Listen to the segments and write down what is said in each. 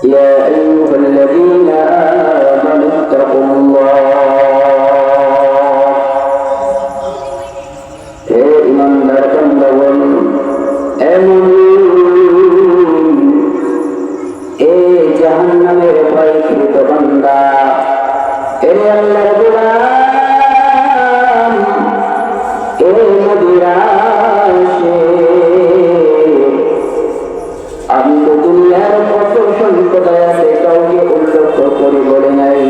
يا أيها الذين آمنوا اتقوا الله إيماندار বান্দাগণ এমন জাহান্নামের ভয়কৃত বান্দা আল্লাহর গোলাম নবীরাশে আমি তো দুনিয়ার কত সম্প্রদায় আছে কাউকে উল্লেখ করে বলে নাই।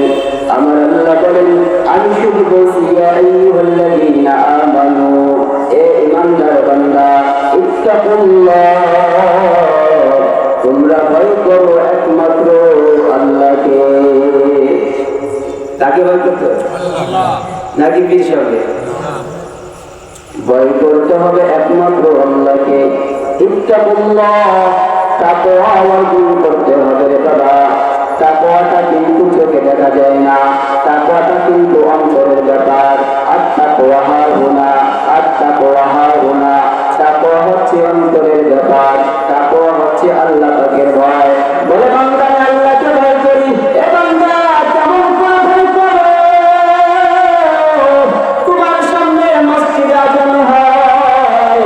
আমার আল্লাহ বলেন আমি শুধু বলছি ইয়া আইয়ুহাল্লাযীনা আমানু ঈমানদার বান্দা ইত্তাকুল্লাহ তোমরা ভয় করো একমাত্র আল্লাহকে। তাকে ভয় করতে হবে আল্লাহ নাকি পীর সাহেবকে? ভয় করতে হবে একমাত্র আল্লাহকে। ইত্তাকুল্লাহ তাকওয়া অর্জন করতে হবে রে বাবা। তাকওয়াটা কিন্তু চোখে দেখা যায় না, তাকওয়াটা কিন্তু অন্তরের ব্যাপার। আত-তাকওয়া হাহুনা, আত-তাকওয়া হাহুনা। তাকওয়া হচ্ছে অন্তরের ব্যাপার, তাকওয়া হচ্ছে আল্লাহ পাকের ভয়। বলে বান্দা আল্লাহকে ভয় করি। এ বান্দা কেমন করে ভয় করো? তোমার সামনে মসজিদে আযান হয়,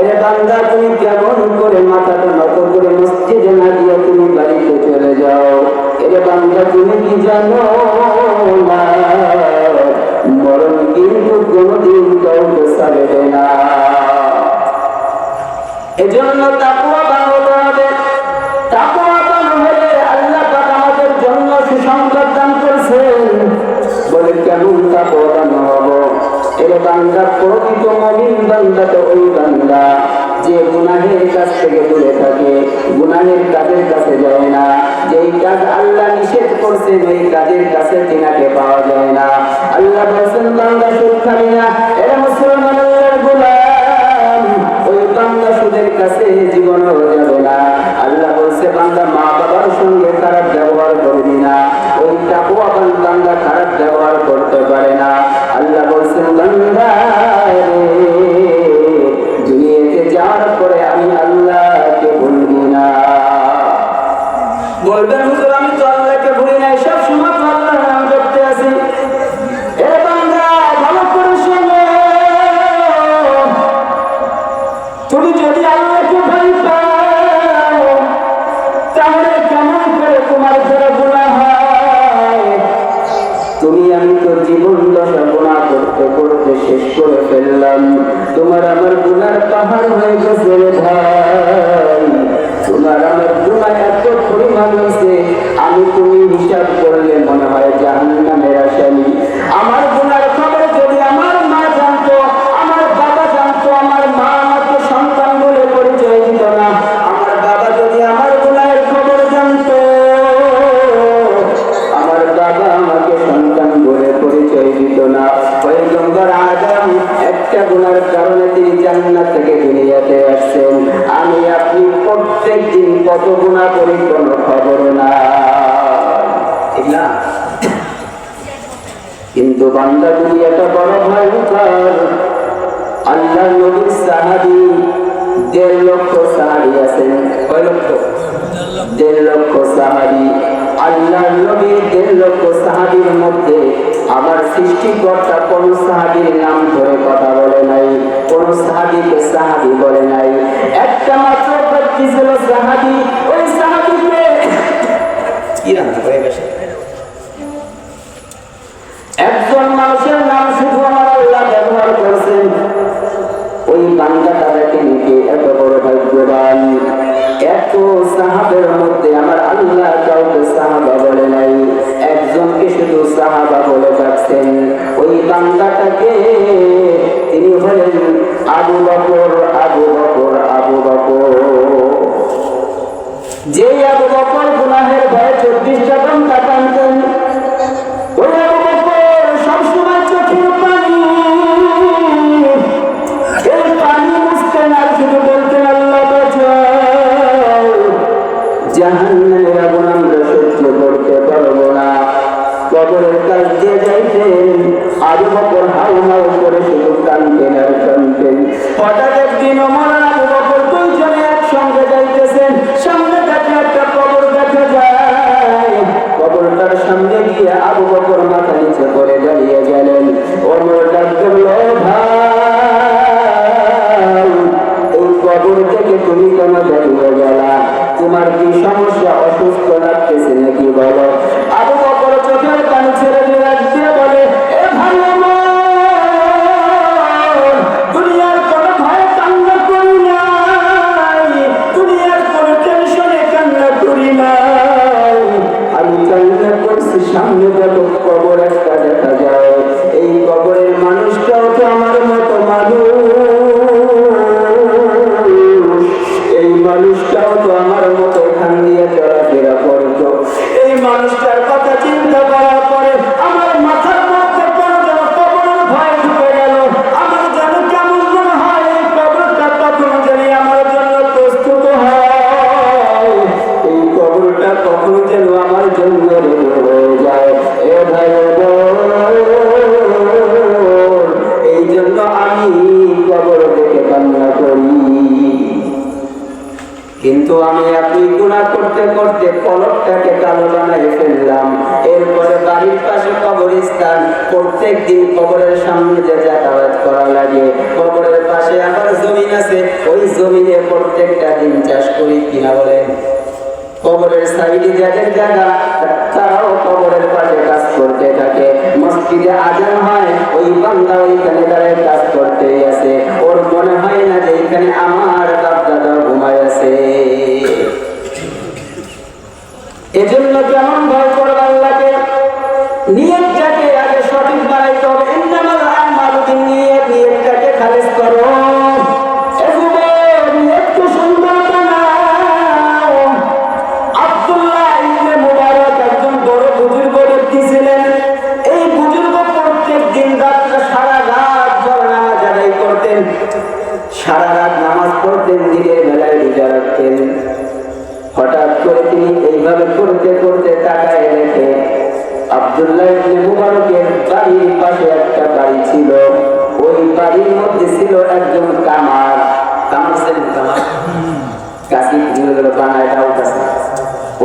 এ বান্দা তুমি কেমন করে মাথাটা নত করে মসজিদে না গিয়ে তুমি বাড়িতে চলে যাও? এ বান্দা তুমি কি জানো না মরণ কিন্তু কোনদিন কাউকে ছাড়বে না। এজন্য তাকওয়াবান হতে হবে। তাকওয়াবান হলে আল্লাহ পাক আমাদের জন্য সুসংবাদ দান করেছেন। বলে কেমন তাকওয়াবান হব? এর বান্দা প্রকৃত মুমিন বান্দা তো ওই বান্দা যে গুনাহের কাছ থেকে দূরে থাকে, গুনাহের কাজের কাছে যায় না। যেই কাজ আল্লাহ নিষেধ করছেন ওই কাজের কাছে তিনাকে পাওয়া যায় না। আল্লাহ বলেছেন বান্দা সুদ খাবি না। এরা মুসলমান আল্লাহর গোলাম, ওই বান্দা সুদের কাছে জীবনও যাবে না। আল্লাহ বলছে বান্দা মা বাবার সঙ্গে খারাপ ব্যবহার করবি না। ওই তাকওয়াবান বান্দা খারাপ ব্যবহার করতে পারে না। আল্লাহ বলছেন বান্দা দুনিয়াতে যাওয়ার পরে আমি আল্লাহকে ভুলবি না। বলবেন হুজুর আমি তো আল্লাহকে ভুলি নাই, সব সময় তো আল্লাহর নাম জপতে আছি। এ বান্দা ভালো করে শোনো, তুমি যদি আল্লাহকে ভয় পাও তাহলে কেমন করে তোমার দ্বারা গুনাহ হয়? তুমি আমি তো জীবন দশা গুনাহ করতে করতে শেষ করে ফেললাম। তোমার আমার গুনার পাহাড় হয়ে গেছে রে ভাই। তোমার আমার গুনাহ এত পরিমাণ হয়েছে আমি তুমি হিসাব করলে মনে হয় জাহান্নামের আসামি। আমার গুনার খবর যদি আমার মা জানতো, আমার বাবা জানতো, আমার মা আমাকে সন্তান বলে পরিচয় দিত না। আমার বাবা যদি আমার গুনাহের খবর জানতো, আমার বাবা আমাকে সন্তান বলে পরিচয় দিত না। পয়গম্বর আদম একটা গুনার কারণে তিনি জান্নাত থেকে দুনিয়াতে আসছেন। আমি আপনি প্রত্যেক দিন কত গুনাহ করি কোনো খবর না, ঠিক না? কিন্তু বান্দা দুনিয়াটা বড় ভয়ঙ্কর। আল্লাহ নবীর সাহাবী 1.5 লক্ষ সাহাবী আছেন। কয় লক্ষ? 1.5 লক্ষ সাহাবী। আল্লাহ নবীর 1.5 লক্ষ সাহাবীর মধ্যে আমার সৃষ্টিকর্তা কোন সাহাবীর নাম ধরে কথা বলে নাই, কোন সাহাবীকে সাহাবী বলে নাই। একটা মাত্র ব্যক্তি ছিল সাহাবী। ওই সাহাবীকে কি নাম হয়ে গেছে? একজন মানুষের নাম শুধু আমার আল্লাহ ব্যবহার করেছেন। ওই বান্দাটা দেখেন কে এত বড় ভাগ্যবান। এত সাহাবের মধ্যে আমার আল্লাহ কাউকে সাহাবা বলে নাই, একজনকে শুধু সাহাবা বলে ডাকছেন। ওই বান্দাটাকে তিনি হলেন আবু বকর। আবু বকর, আবু বকর। যে আবু বকর গুনাহের ভয়ে 24টা ঘন্টা কাঁদতেন, ওই আবু বকর সবসময় চোখের পানি, এই পানি মুছতেন আর শুধু বলতেন আল্লাহ বাঁচাও, জাহান্নামের আগুন আমরা সহ্য করতে পারবো না। কবরের কাছ দিয়ে যাইতেন, আবু বকর হাউ হাউ করে শুধু কাঁদতেন আর কাঁদতেন। হঠাৎ একদিন ওমর আর আবু বকর দুইজনে একসঙ্গে যাইতেছেন, সামনে দেখে একটা কবর দেখা যায়। মানুষটার কথা চিন্তা করার পরে আমার মাথার মধ্যে কেন যেন কবরের ভয় ঢুকে গেল। আমার যেন কেমন মনে হয় এই কবরটা কখন জানি আমার জন্য প্রস্তুত হয়, এই কবরটা কখন যেন আমার জন্য রেডি হয়ে যায়। এ ভাই এই জন্য আমি কবর দেখে কান্না করি। কিন্তু আমি আপনি গুনাহ করতে করতে কলবটাকে কালো বানাই ফেললাম। এরপরে বাড়ির পাশে কবরস্থান, প্রত্যেক দিন কবরের সামনে যে যাতায়াত করা লাগে, কবরের পাশে আবার জমিন আছে, ওই জমিনে প্রত্যেকটা দিন চাষ করি কিনা বলেন। কবরের সাইডে যাদের জায়গা তারাও কবরের পাশে কাজ করতে থাকে। মসজিদে আজান হয়, ওই বান্দা ওইখানে দাঁড়ায় কাজ করতেই আছে, ওর মনে হয় না যে এখানে আমার বাপ দাদা ঘুমায় আছে। এজন্য কেমন ভয় করবে আল্লাহকে, নিয়তটাকে আগে সঠিক বানাইতে হবে। ইন্নামাল আমালু বিন্নিয়াত, নিয়তটাকে খালিস করো। সারা রাত নামাজ পড়তেন, দিনের বেলায় রোজা রাখতেন। হঠাৎ করে তিনি এইভাবে করতে করতে তাকায় রেখে আব্দুল্লাহ ইবনে মুবারকের বাড়ির পাশে একটা বাড়ি ছিল, ওই বাড়ির মধ্যে ছিল একজন কামার। কাশি বানায় দাও কাছে।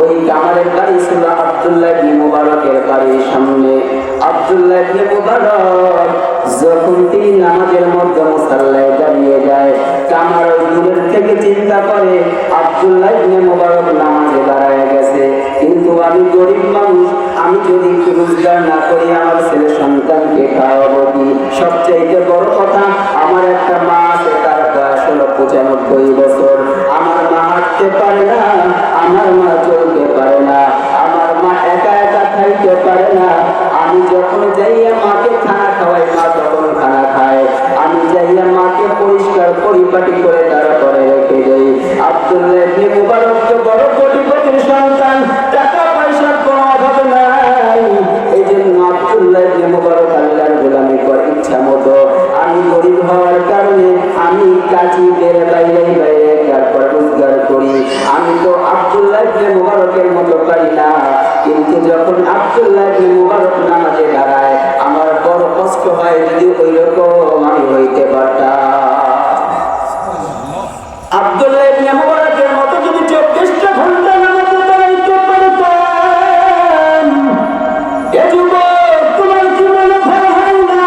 ওই কামারের বাড়ি ছিল আব্দুল্লাহ ইবনে মুবারকের বাড়ির সামনে। আব্দুল্লাহ ইবনে মুবারক যখন তিনি নামাজের মধ্যে মুসাল্লায় দাঁড়িয়ে যায়, কামার ওই দূরের থেকে চিন্তা করে আব্দুল্লাহ ইবনে মুবারক নামাজে দাঁড়ায় গেছে, কিন্তু আমি গরিব মানুষ, আমি যদি একটু রোজগার না করি আমার ছেলে সন্তানকে খাওয়াবো কি? সবচাইতে বড় কথা, আমার একটা মা আছে, তার বয়স হলো 95 বছর। আমার মা হাঁটতে পারে না, আমার মা চলতে পারে না, আমার মা একা একা খাইতে পারে না। আমি যখন যাইয়া মাকে খানা খাওয়াই, মা তখন খানা খায়। আমি যাইয়া মাকে পরিষ্কার পরিপাটি করে তারপরে রেখে দেই। আব্দুল্লাহ ইবনে মুবারক তো বড় কোটিপতির সন্তান, টাকা পয়সার কোনো অভাব নাই। এই জন্য আব্দুল্লাহ ইবনে মুবারক আল্লাহর গোলামি করে ইচ্ছা মতো। আমি গরিব হওয়ার কারণে আমি কাজী বেড়ে বাইরে বাইরে তারপর রোজগার করি। আমি তো আব্দুল্লাহ ইবনে মুবারকের মতো পারি না, কিন্তু যখন আব্দুল্লাহ ইবনে মুবারক নামাজে দাঁড়ায় আমার বড় কষ্ট হয়, যদি ওই রকম আমি হইতে পারতাম। আব্দুল্লাহ ইবনে মুবারকের মতো যদি 24টা ঘন্টা নামাজে দাঁড়াইতে পারতাম, এ যুবক তোমার কি মনে হয় না?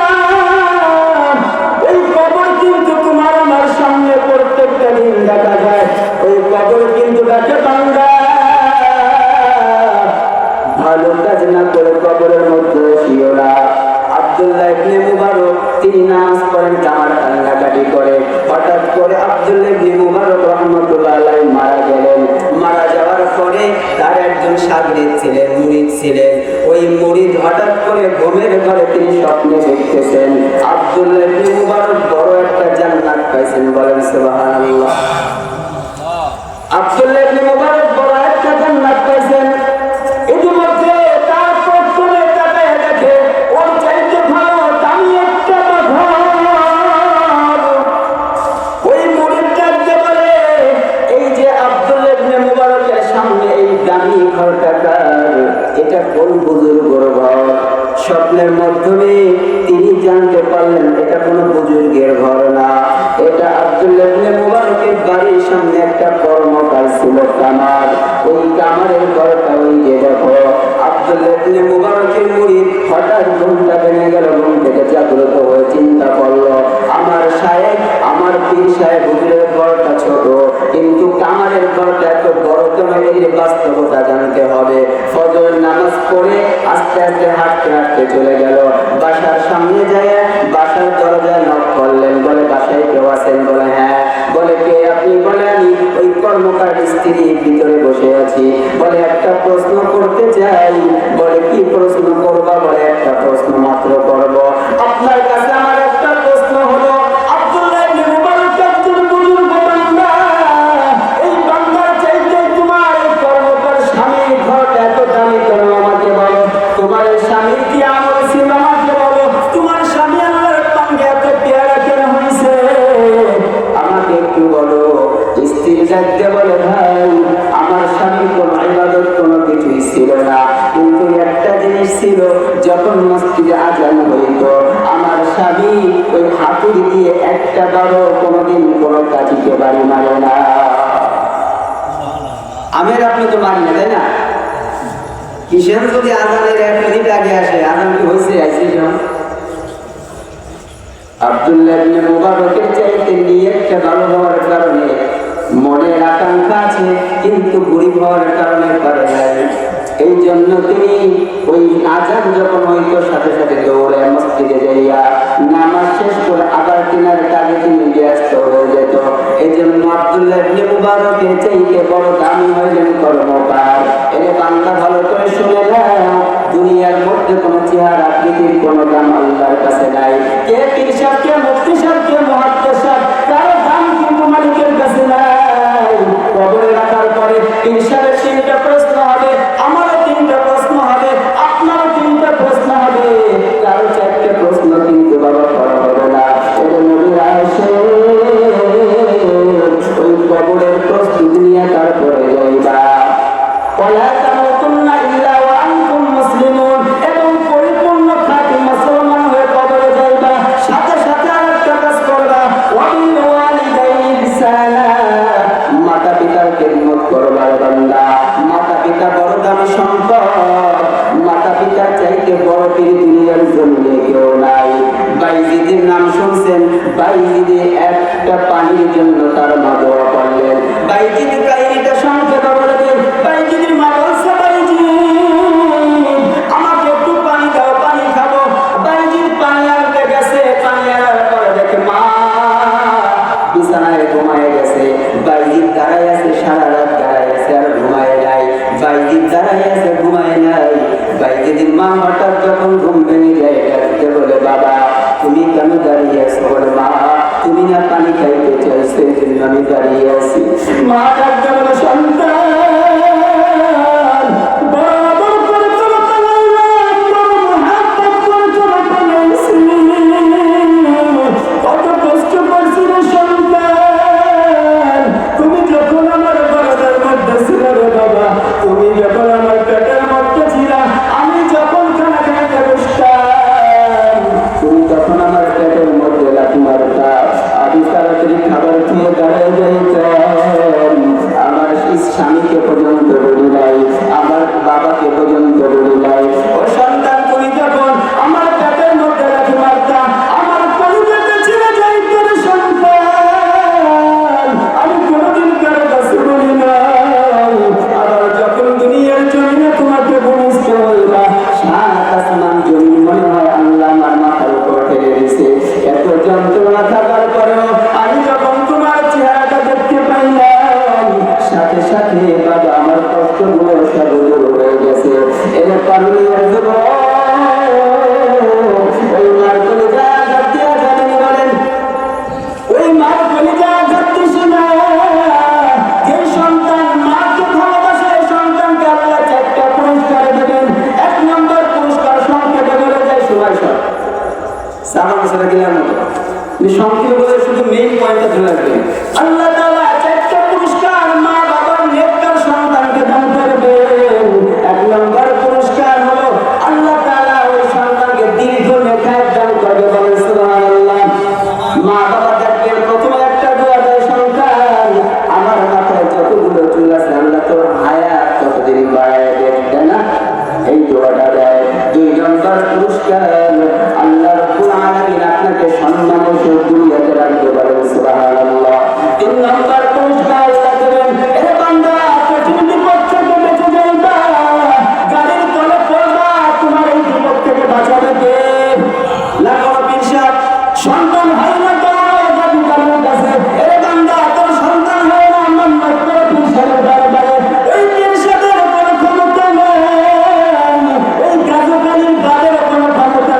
ওই কবর কিন্তু তোমার আমার সামনে প্রত্যেকটা দিন দেখা যায়, ওই কবর কিন্তু ডাকে বান্দা ভালো কাজ না করে কবরের মধ্যে বসিও না। আব্দুল্লাহ ইবনে মুবারক তিনি নামাজ পড়েন, কামার কান্নাকাটি করে। হঠাৎ করে আব্দুল্লাহ ইবনে মুবারক রাহমাতুল্লাহ আলাইহি মারা গেলেন। মারা যাওয়ার পরে তার একজন শাগির্দ ছিলেন, মুরিদ ছিলেন। ওই মুরিদ হঠাৎ করে ঘুমের ঘরে তিনি স্বপ্নে দেখতেছেন আব্দুল্লাহ ইবনে মুবারক বড় একটা জান্নাত পাইছেন। বলেন সুবহানাল্লাহ। আব্দুল্লাহ ইবনে মুবারক বড় একটা জান্নাত পাইছেন। ইতিমধ্যে তার পক্ষে তাকায় দেখে ওর চাইতে ভালো দামি একটা ঘর। ওই মুরিদটা বলে, এই যে আব্দুল্লাহ ইবনে মুবারকের সামনে এই দামি ঘরটা কার? এটা কোন বুজুর্গের ঘর? স্বপ্নের মাধ্যমে তিনি জানতে পারলেন এটা কোনো বুজুর্গের ঘর না, এটা আব্দুল্লাহ ইবনে মুবারকের বাড়ির সামনে একটা কর্মকার ছিল কামার। ওই কামারের ঘরটা ওই যে দেখো। আব্দুল্লাহ ইবনে মুবারকের মুরিদ হঠাৎ ঘুমটা ভেঙে গেল, ঘুম থেকে জাগ্রত হয়ে চিন্তা করলো আমার সাহেব, আমার পীর সাহেব হুজুরের ঘরটা ছোট, কিন্তু কামারের ঘরটা এত বড়, তোমার এই বাস্তবতা জানতে হবে। ফজর নামাজ পড়ে আস্তে আস্তে হাঁটতে হাঁটতে চলে গেল বাসার সামনে যায়। বাসার দরজায় নক করলেন, বলে বাসায় কেউ আছেন? বলে হ্যাঁ। বলে কে আপনি? বলে আমি ওই কর্মকার স্ত্রী ভিতরে বসে আছি। বলে একটা প্রশ্ন করতে চাই। বলে কি প্রশ্ন করবা? বলে একটা প্রশ্ন মাত্র করব। আপনার কাছে আমার একটা প্রশ্ন হলো, আব্দুল্লাহ ইবনে মুবারক একজন বুজুর্গ বান্দা, এই বান্দার চাইতে তোমার কর্মকার স্বামীর ঘরটা এত দামি কেন? ছিল না, কিন্তু একটা জিনিস ছিল, যখন মসজিদে আজান হইত আমার স্বামী ওই হাতুড়ি দিয়ে একটা বারো কোনোদিন কোনো কাঠিকে বাড়ি মারে না। আমের আপনি তো মারি না, তাই না? কিসের যদি আজানের 1 মিনিট আগে আসে, আজান কি হয়েছে? আইসি আব্দুল্লাহ ইবনে মুবারকের চাইতে নিয়তটা ভালো হওয়ার কারণে মনের আকাঙ্ক্ষা আছে, কিন্তু গরিব হওয়ার কারণে পারে নাই। এই জন্য তিনি ওই আজান যখন হইতো সাথে সাথে দৌড়ে মসজিদে যাইয়া নামাজ শেষ করে আবার কেনার কাজে তিনি ব্যস্ত হয়ে যেত। এই জন্য আব্দুল্লাহ ইবনে মুবারকের চাইতে বড় দামি হইলেন কর্মকার। এর বান্দা ভালো করে শুনে নাও, দুনিয়ার মধ্যে কোনো চেহারা আকৃতির কোনো দাম আল্লাহর কাছে নাই। কে পীর সাহেব, কে মুফতি সাহেব, কে মুহাদ্দিস সাহেব, কারো দাম কিন্তু মালিকের কাছে নাই। কবরে রাখার পরে পীর সাহেবের 3টা প্রশ্ন হবে, আমারও 3টা প্রশ্ন হবে, আপনারও 3টা প্রশ্ন হবে, কারো 4টা প্রশ্ন কিন্তু বাবা করা হবে না। এটা নবীর আয়েশে ওই কবরের প্রস্তুতি নিয়ে তারপরে যাইবা। ওয়ালা তামুতুন্না ইল্লা ওয়া আনতুম মুসলিমুন, এবং পরিপূর্ণ খাঁটি মুসলমান হয়ে কবরে যাইবা। সাথে সাথে আরেকটা কাজ করবা, ওয়া বিল ওয়ালিদাইনি ইহসানা, মাতা পিতার খেদমত করবা বান্দা। মাতা পিতা বড় দামি সম্পদ, মাতা পিতার চাইতে বড় পীর দুনিয়ার জমিনে কেউ নাই। বাইজিদের নাম শুনছেন? বাইজিদে একটা পানির জন্য তার মা দোয়া করলেন। বাইজিদের কাহিনীটা সংক্ষেপে বলে দেন। বাইজিদের মা বলছে, বাইজিদ আমাকে একটু পানি দাও, পানি খাবো। বাইজিদ পানি আনতে গেছে, পানি আনার পরে দেখে মা বিছানায় ঘুমায় গেছে। বাইজিদ দাঁড়ায় আছে, সারা রাত দাঁড়ায় আছে, আর ঘুমায় নাই। বাইজিদ দাঁড়ায় আছে, ঘুমায় নাই। বাইজিদের মা হঠাৎ যখন ঘুম ভেঙে যায়, ডাকতে বলে, বাবা তুমি কেন দাঁড়িয়ে আছো? বলে, মা তুমি না পানি খাইতে চাইছো, এই জন্য আমি দাঁড়িয়ে আছি। মা ডাকতে বলে, সন্তান স্বামীকে পর্যন্ত বলি নাই, আমার বাবাকে পর্যন্ত বলি নাই। ও সন্তান, তুমি যখন আমার পেটের মধ্যে রাখি মারতাম, আমার পরিবারকে ছেড়ে যাইতে সন্তান, আমি কোনোদিন কারো কাছে বলি নাই। আবার যখন দুনিয়ার জমিনে তোমাকে বলিষ্ঠ হইবা, 7 আসমান জমিন মনে হয় আল্লাহ আমার মাথার উপর ঠেলে দিছে। এত যন্ত্রণা থাকার পরেও আমি যখন তোমার চেহারাটা দেখতে পাইলাম, সাথে সাথে বাবা আমার কষ্টগুলো সব দূর হয়ে গেছে। এর কারণে ওই মার কলিজা আঘাত দিয়া জানেন বলেন, ওই মার কলিজা আঘাত দিছে না। যে সন্তান মাকে ভালোবাসে, এই সন্তানকে আল্লাহ 4টা পুরস্কার দেবেন। 1 নম্বর পুরস্কার সংক্ষেপে বলে যায়, সময় সব সারা বছর গেলার মতো সংক্ষেপে বলে শুধু মেইন পয়েন্টটা ধরে রাখবেন। আল্লাহ তাআলা 4টা পুরস্কার মা বাবার নেককার সন্তানকে দান করবেন। 1 নম্বর পুরস্কার হলো আল্লাহ তাআলা ওই সন্তানকে দীর্ঘ নেককার দান করবে। বলেন সুবহানাল্লাহ। মা বাবা দেখবেন প্রথমে একটা দোয়া দেয়, সন্তান আমার মাথায় যতগুলো চুল আছে আল্লাহ তোর হায়াত ততদিন বাড়ায় দেন, তাই না? এই দোয়াটা দেয়। 2 নম্বর পুরস্কার আল্লাহ রাব্বুল আলামিন আপনাকে সম্মান ও দুনিয়াতে রাখবে। বলেন সুবহানাল্লাহ। 3 নম্বর পুরস্কার আল্লাহ দেবেন, এ বান্দা কঠিন বিপদ থেকে বেঁচে যাইবা, গাড়ির তলে পড়বা, তোমার এই বিপদ থেকে বাঁচাবে কে? লাগাও পীর সাহেব, সন্তান হয় না তো জাদু কারণের কাছে। এ বান্দা তোর সন্তান হয় না, মান্নাত করে পীর সাহেবের দরবারে। ওই পীর সাহেবের কোনো ক্ষমতা নেই, ওই গাজকালীন তাদের কোনো ক্ষমতা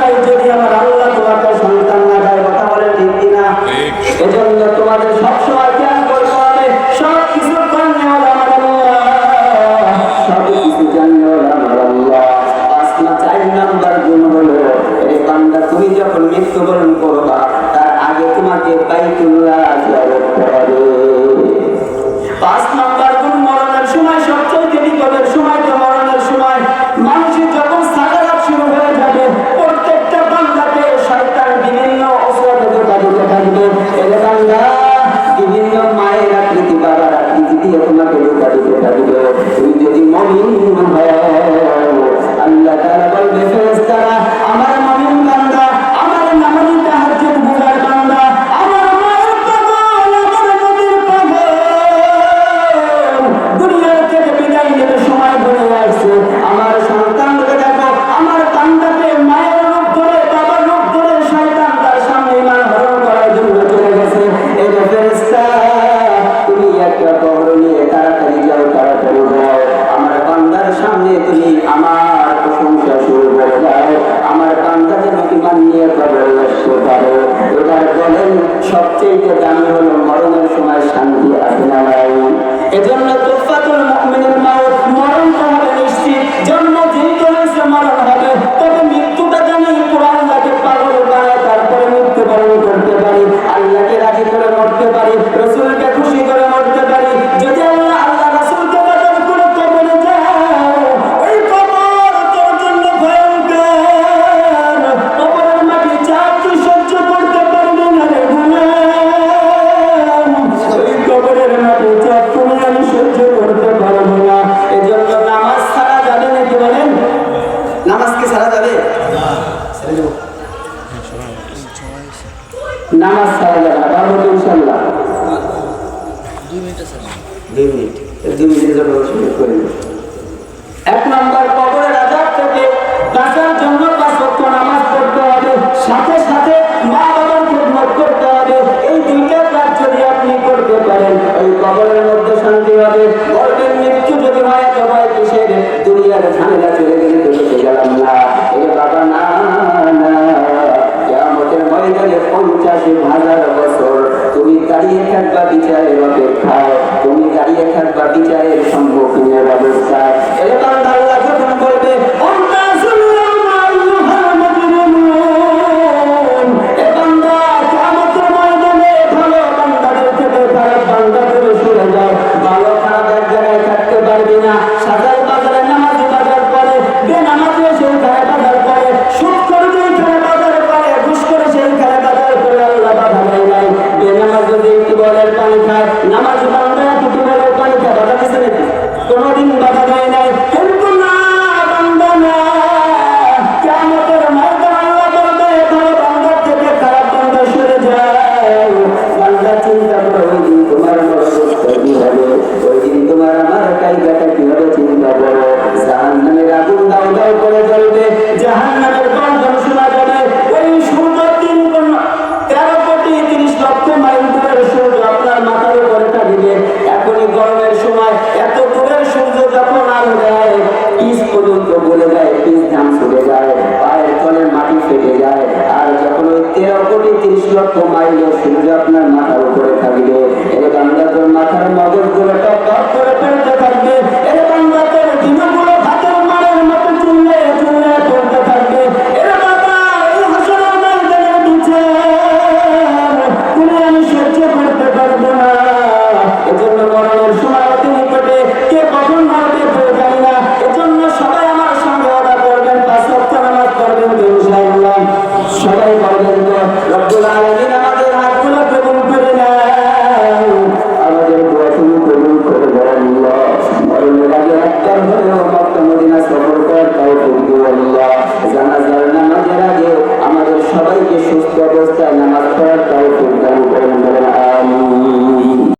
শুরু হয়। আল্লাহ তাআলা বলবে ফেরেশতারা আমার মুমিন বান্দা, আমার নামাজি তাহাজ্জুদ গুজার বান্দা, আমার মায়ের পাগল, আমার নবীর পাগল, দুনিয়া থেকে বিদায় নিতে সময় বলে আসছে। আমার সন্তানকে দেখো, আমার বান্দাকে মায়ের রূপ ধরে, বাবার রূপ ধরে শয়তান তার সামনে ইমান হরণ করার জন্য চলে গেছে। এই যে ফেরেশতা, তুমি একটা কবর নিয়ে তাড়াতাড়ি যাও, তাড়াতাড়ি যাও, আমার বান্দার সামনে তুমি আমার প্রশংসা শুরু করে দাও, আমার বান্দা যেন ইমান নিয়ে কবরে আসতে পারে। এবার বলেন সবচেয়ে দামি হলো মরণের সময় শান্তি আছে না নাই? এজন্য তুফাতুল মুমিনিন মাউত, মরণ তো হবে নিশ্চিত, জন্ম যেহেতু হয়েছে মরণ হবে, তবে মৃত্যুটা জানি আল্লাহকে পাগল বানায় তারপরে মৃত্যুবরণ করতে পারি, আল্লাহকে রাজি করে মরতে পারি, রাসূলকে খুশি করে মরতে পারি। যদি আল্লাহ রাসূলকে বাজার করে কবরে যাও, ওই কবর তোর জন্য ভয়ঙ্কর, কবরের মাটি চাপ তুই সহ্য করতে পারবি না রে গোলাম, ওই কবরের মাটি চাপ তুমি আমি সহ্য করতে পারবো না। এজন্য নামাজ ছাড়া যাবে নাকি বলেন? নামাজ কি ছাড়া যাবে? নামাজ ছাড়া যাবে না, পারবো তো ইনশাআল্লাহ। 2 মিনিটের জন্য শুরু করি। 1 নম্বর, কবরের আযাব থেকে বাঁচার জন্য 5 ওয়াক্ত নামাজ পড়তে হবে, সাথে সাথে মা বাবার খেদমত করতে হবে। এই 2টা কাজ যদি আপনি করতে পারেন, ওই কবরের মধ্যে শান্তি হবে। গর্ভের মৃত্যু যদি হয় তো হয় কিসের? দুনিয়ার ঝামেলা চলে গেলে তো বেঁচে গেলাম না। এ বাবা না না, কিয়ামতের ময়দানে 50,000 বছর তুমি দাঁড়িয়ে থাকবা বিচারের অপেক্ষায়, তুমি দাঁড়িয়ে থাকবা বিচারের সম্মুখীনের অবস্থায়। এর বান্দা আল্লাহ যখন বলবে কোনদিন বাধা দেয় নাই, কিন্তু না বান্দা না, কিয়ামতের ময়দানে আল্লাহ বলবে ভালো বান্দার থেকে খারাপ বান্দা সরে যায়। বান্দা চিন্তা করো, ওই দিন তোমার অবস্থা কি হবে, ওই দিন তোমার আমার কায়দাটা কি হবে চিন্তা করো। জাহান্নামের আগুন দাউ দাউ করে জ্বলবে, জাহান্নামের গর্জন শোনা যাবে। ওই সূর্য 13 কোটি 30 লক্ষ মাইল দূরের সূর্য আপনার মাথার উপরে থাকবে। এখনই গরমের সময় এত দূরের সূর্য যখন আলো দেয়, পিচ পর্যন্ত গলে যায়, পিচ ধাম ছুটে যায়, পায়ের তলে মাটি ফেটে যায়। আর যখন ওই 13 কোটি 30 লক্ষ মাইল সূর্য আপনার মাথার উপরে থাকবে, এর বান্দা তোর মাথার মগজগুলো টপ টপ করে পড়তে থাকবে, এর বান্দা তোর দিনগুলো হাতের মারের মতো চুললে চুললে পড়তে থাকবে। এর বাবা এই হাসরের ময়দানের বিচার তুমি আমি সহ্য করতে পারবো না। এজন্য মরণের সময় অতি নিকটে, কে কখন মারবে কেউ জানি না। এজন্য সবাই আমার সঙ্গে ওয়াদা করবেন, 5 ওয়াক্ত নামাজ পড়বেন তো ইনশাআল্লাহ, সবাই পড়বেন তো। রব্বুল আলামিন আমাদের হাতগুলো কবুল করে নাও, আমাদের দোয়া তুমি কবুল করে দাও আল্লাহ। মরণের আগে একবার হলেও মক্কা মদিনা সফর করার তৌফিক দিও আল্লাহ। জানাজার নামাজের আগে আমাদের সবাইকে সুস্থ অবস্থায় নামাজ পড়ার